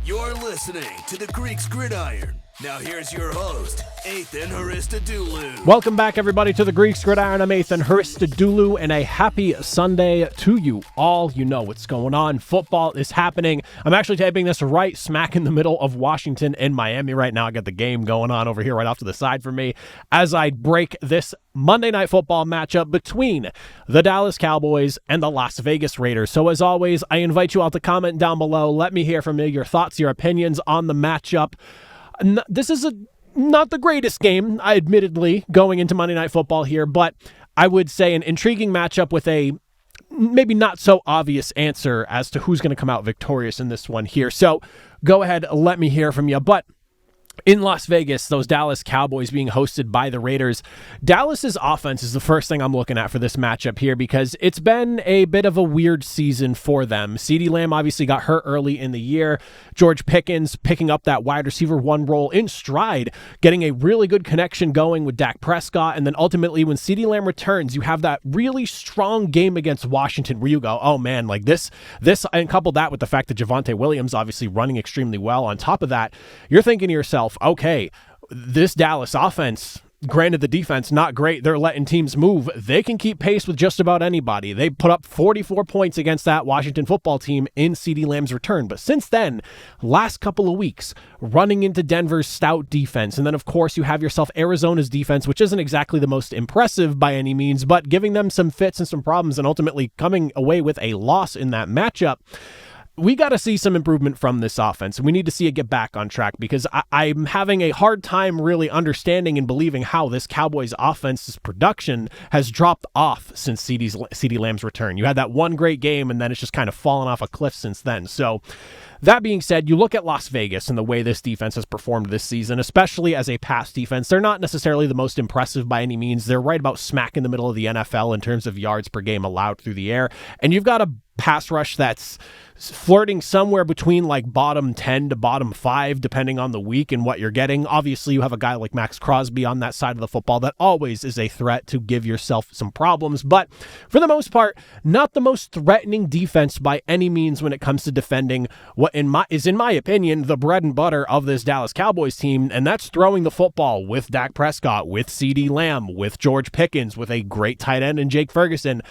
You're listening to the Greeks Gridiron. Now here's your host, Ethan Haristadoulou. Welcome back, everybody, to the Greeks Gridiron. I'm Ethan Haristadoulou, and a happy Sunday to you all. You know what's going on. Football is happening. I'm actually taping this right smack in the middle of Washington and Miami right now. I got the game going on over here right off to the side for me as I break this Monday Night Football matchup between the Dallas Cowboys and the Las Vegas Raiders. So as always, I invite you all to comment down below. Let me hear from you, your thoughts, your opinions on the matchup. This is not the greatest game, admittedly, going into Monday Night Football here, but I would say an intriguing matchup with a maybe not so obvious answer as to who's going to come out victorious in this one here. So go ahead, let me hear from you. But in Las Vegas, those Dallas Cowboys being hosted by the Raiders, Dallas's offense is the first thing I'm looking at for this matchup here because it's been a bit of a weird season for them. CeeDee Lamb obviously got hurt early in the year. George Pickens picking up that wide receiver one role in stride, getting a really good connection going with Dak Prescott. And then ultimately when CeeDee Lamb returns, you have that really strong game against Washington where you go, oh man, like this, and couple that with the fact that Javonte Williams obviously running extremely well. On top of that, you're thinking to yourself, okay, this Dallas offense, granted the defense not great, they're letting teams move. They can keep pace with just about anybody. They put up 44 points against that Washington football team in CeeDee Lamb's return. But since then, last couple of weeks, running into Denver's stout defense. And then, of course, you have yourself Arizona's defense, which isn't exactly the most impressive by any means, but giving them some fits and some problems and ultimately coming away with a loss in that matchup. We got to see some improvement from this offense. We need to see it get back on track because I'm having a hard time really understanding and believing how this Cowboys offense's production has dropped off since CeeDee Lamb's return. You had that one great game, and then it's just kind of fallen off a cliff since then. So that being said, you look at Las Vegas and the way this defense has performed this season, especially as a pass defense. They're not necessarily the most impressive by any means. They're right about smack in the middle of the NFL in terms of yards per game allowed through the air. And you've got a pass rush that's flirting somewhere between like bottom 10 to bottom 5, depending on the week and what you're getting. Obviously, you have a guy like Max Crosby on that side of the football that always is a threat to give yourself some problems. But for the most part, not the most threatening defense by any means when it comes to defending what in my opinion, the bread and butter of this Dallas Cowboys team, and that's throwing the football with Dak Prescott, with CeeDee Lamb, with George Pickens, with a great tight end in Jake Ferguson.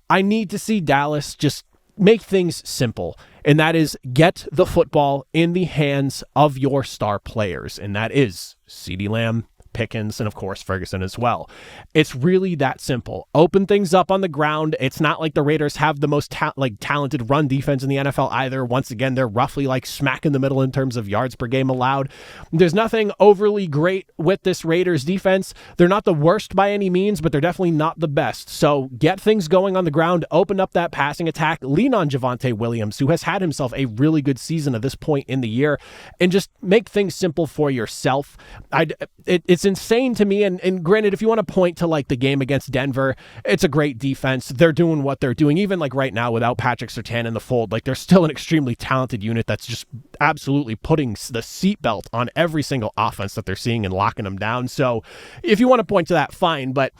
I need to see Dallas just make things simple, and that is get the football in the hands of your star players, and that is CeeDee Lamb, Pickens, and of course Ferguson as well. It's really that simple. Open things up on the ground. It's not like the Raiders have the most talented run defense in the NFL either. Once again, they're roughly like smack in the middle in terms of yards per game allowed. There's nothing overly great with this Raiders defense. They're not the worst by any means, but they're definitely not the best. So get things going on the ground, open up that passing attack, lean on Javonte Williams, who has had himself a really good season at this point in the year, and just make things simple for yourself. It's insane to me, and granted, if you want to point to like the game against Denver, it's a great defense. They're doing what they're doing. Even like right now without Patrick Surtain in the fold, like they're still an extremely talented unit that's just absolutely putting the seatbelt on every single offense that they're seeing and locking them down. So if you want to point to that, fine, but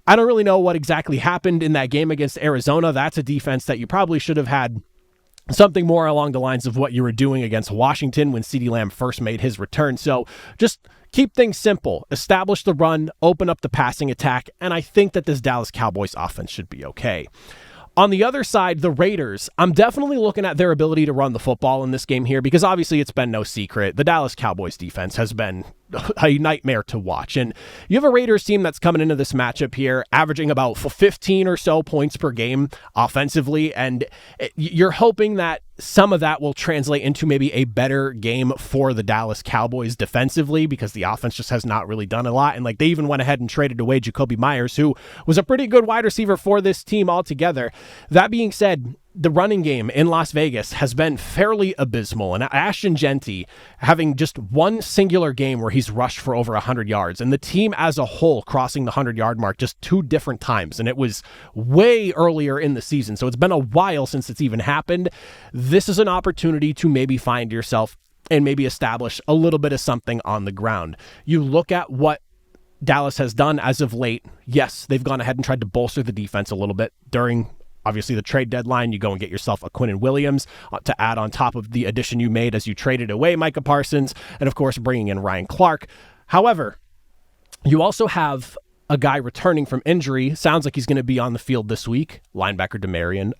I don't really know what exactly happened in that game against Arizona. That's a defense that you probably should have had something more along the lines of what you were doing against Washington when CeeDee Lamb first made his return. So just keep things simple, establish the run, open up the passing attack, and I think that this Dallas Cowboys offense should be okay. On the other side, the Raiders, I'm definitely looking at their ability to run the football in this game here because obviously it's been no secret. The Dallas Cowboys defense has been a nightmare to watch. And you have a Raiders team that's coming into this matchup here, averaging about 15 or so points per game offensively. And you're hoping that some of that will translate into maybe a better game for the Dallas Cowboys defensively because the offense just has not really done a lot. And like they even went ahead and traded away Jacoby Myers, who was a pretty good wide receiver for this team altogether. That being said, the running game in Las Vegas has been fairly abysmal, and Ashton Genty having just one singular game where he's rushed for over 100 yards, and the team as a whole crossing the 100-yard mark just 2 different times, and it was way earlier in the season, so it's been a while since it's even happened. This is an opportunity to maybe find yourself and maybe establish a little bit of something on the ground. You look at what Dallas has done as of late. Yes, they've gone ahead and tried to bolster the defense a little bit during obviously the trade deadline, you go and get yourself a Quinnen Williams to add on top of the addition you made as you traded away Micah Parsons, and of course bringing in Ryan Clark. However, you also have a guy returning from injury. Sounds like he's going to be on the field this week, linebacker DeMarvion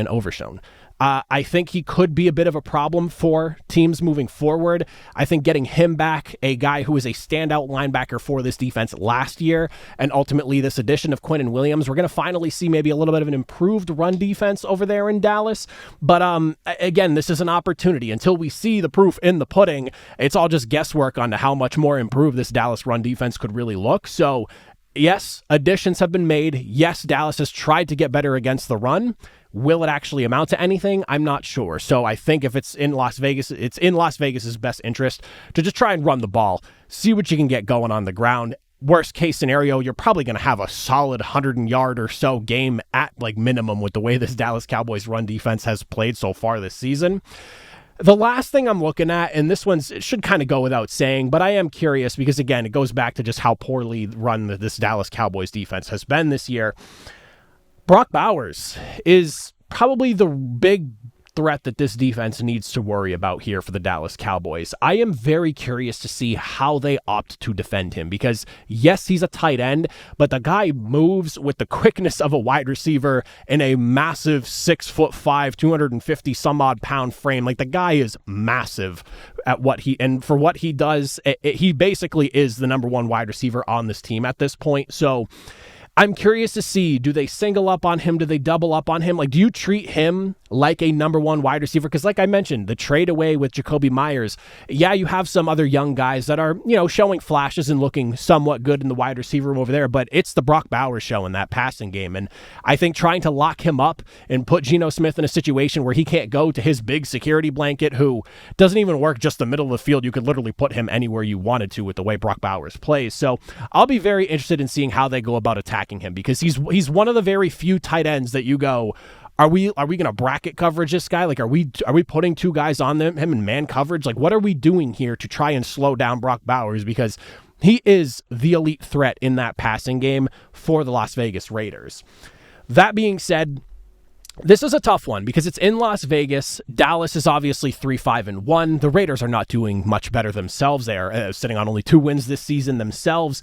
Overshown. I think he could be a bit of a problem for teams moving forward. I think getting him back, a guy who was a standout linebacker for this defense last year, and ultimately this addition of Quinnen Williams, we're going to finally see maybe a little bit of an improved run defense over there in Dallas. But again, this is an opportunity. Until we see the proof in the pudding, it's all just guesswork on how much more improved this Dallas run defense could really look. So yes, additions have been made. Yes, Dallas has tried to get better against the run. Will it actually amount to anything? I'm not sure. So I think if it's in Las Vegas, it's in Las Vegas's best interest to just try and run the ball, see what you can get going on the ground. Worst case scenario, you're probably going to have a solid 100-yard or so game at like minimum with the way this Dallas Cowboys run defense has played so far this season. The last thing I'm looking at, and this it should kind of go without saying, but I am curious because, again, it goes back to just how poorly run this Dallas Cowboys defense has been this year. Brock Bowers is probably the big threat that this defense needs to worry about here for the Dallas Cowboys. I am very curious to see how they opt to defend him because, yes, he's a tight end, but the guy moves with the quickness of a wide receiver in a massive 6'5", 250 some odd pound frame. Like, the guy is massive at for what he does. He basically is the number one wide receiver on this team at this point. So I'm curious to see, do they single up on him? Do they double up on him? Like, do you treat him like a number one wide receiver? Because like I mentioned, the trade away with Jakobi Meyers, yeah, you have some other young guys that are, showing flashes and looking somewhat good in the wide receiver room over there, but it's the Brock Bowers show in that passing game. And I think trying to lock him up and put Geno Smith in a situation where he can't go to his big security blanket, who doesn't even work just the middle of the field. You could literally put him anywhere you wanted to with the way Brock Bowers plays. So I'll be very interested in seeing how they go about attacking him, because he's one of the very few tight ends that you go, are we going to bracket coverage this guy? Like, are we putting two guys on him in man coverage? Like, what are we doing here to try and slow down Brock Bowers? Because he is the elite threat in that passing game for the Las Vegas Raiders. That being said, this is a tough one because it's in Las Vegas. Dallas is obviously 3-5-1. The Raiders are not doing much better themselves. They are sitting on only 2 wins this season themselves.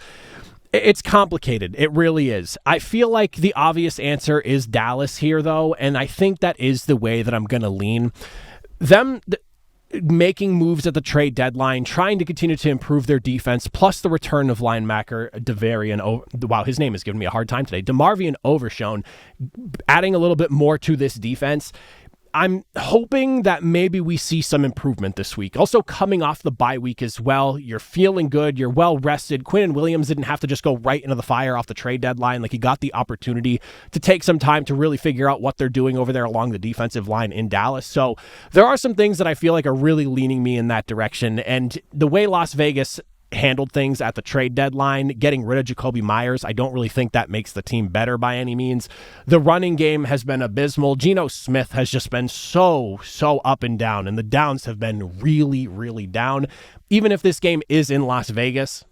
It's complicated. It really is. I feel like the obvious answer is Dallas here, though, and I think that is the way that I'm going to lean. Them making moves at the trade deadline, trying to continue to improve their defense, plus the return of linebacker his name is giving me a hard time today, DeMarvion Overshown, adding a little bit more to this defense. I'm hoping that maybe we see some improvement this week. Also, coming off the bye week as well, you're feeling good, you're well rested. Quinnen Williams didn't have to just go right into the fire off the trade deadline. Like, he got the opportunity to take some time to really figure out what they're doing over there along the defensive line in Dallas. So there are some things that I feel like are really leaning me in that direction. And the way Las Vegas handled things at the trade deadline, getting rid of Jakobi Meyers, I don't really think that makes the team better by any means. The running game has been abysmal. Geno Smith has just been so up and down, and the downs have been really, really down. Even if this game is in Las Vegas,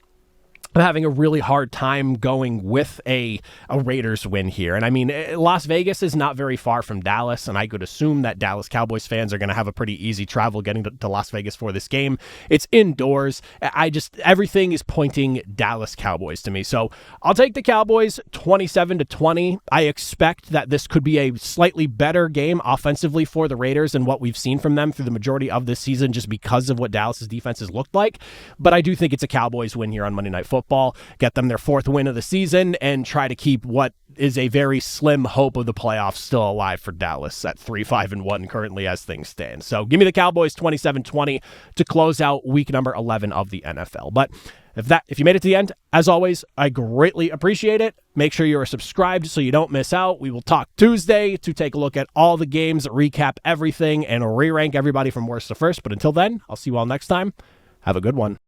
I'm having a really hard time going with a Raiders win here. And I mean, Las Vegas is not very far from Dallas, and I could assume that Dallas Cowboys fans are going to have a pretty easy travel getting to Las Vegas for this game. It's indoors. Everything is pointing Dallas Cowboys to me. So I'll take the Cowboys 27-20. I expect that this could be a slightly better game offensively for the Raiders than what we've seen from them through the majority of this season, just because of what Dallas's defense has looked like. But I do think it's a Cowboys win here on Monday Night Football. Get them their 4th win of the season and try to keep what is a very slim hope of the playoffs still alive for Dallas at 3-5-1 currently as things stand. So give me the Cowboys 27-20 to close out week number 11 of the NFL. But if you made it to the end, as always, I greatly appreciate it. Make sure you are subscribed so you don't miss out. We will talk Tuesday to take a look at all the games, recap everything, and re-rank everybody from worst to first. But until then, I'll see you all next time. Have a good one.